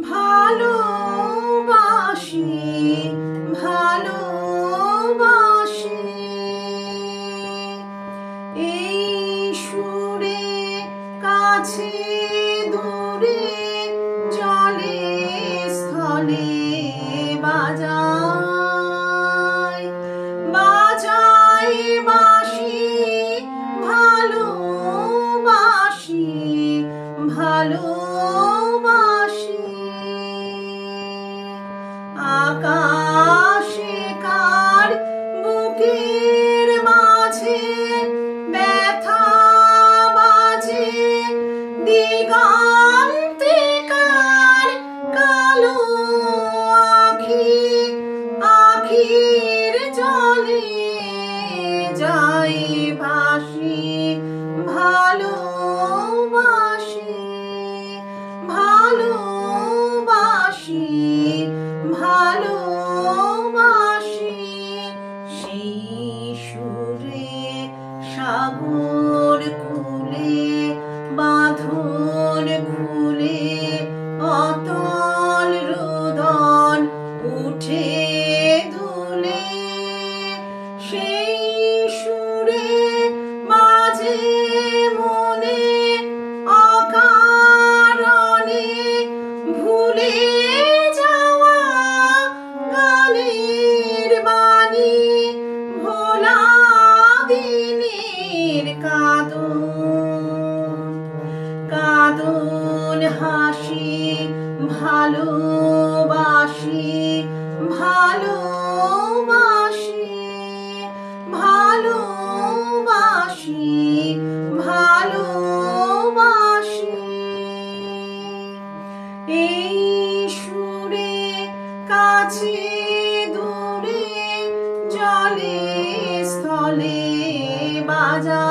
ভালোবাসি ভালোবাসি এই সুরে কাছে দূরে জলে স্থলে বাজাই বাজাই বাঁশি ভালোবাসি ভালোবাসি আকাশে কার বুকের মাঝে ব্যথা বাজে দিগন্তে কার কালো আখি আখির জলে যাই ভাসি ভালোবাসি ভালোবাসি ভালোবাসি সেই সুরে সাগর খুলে বাঁধন খুলে অতল রোদন উঠে দুলে সেই সুরে মাঝে মনে অকারণে ভুলে যাওয়া গানের বাণী ভোলা দিনের কাঁদন হাসি ভালোবাসি ভালোবাসি ভালোবাসি ভালোবাসি এই সুরে কাছে দূরে জলে স্থলে বাজা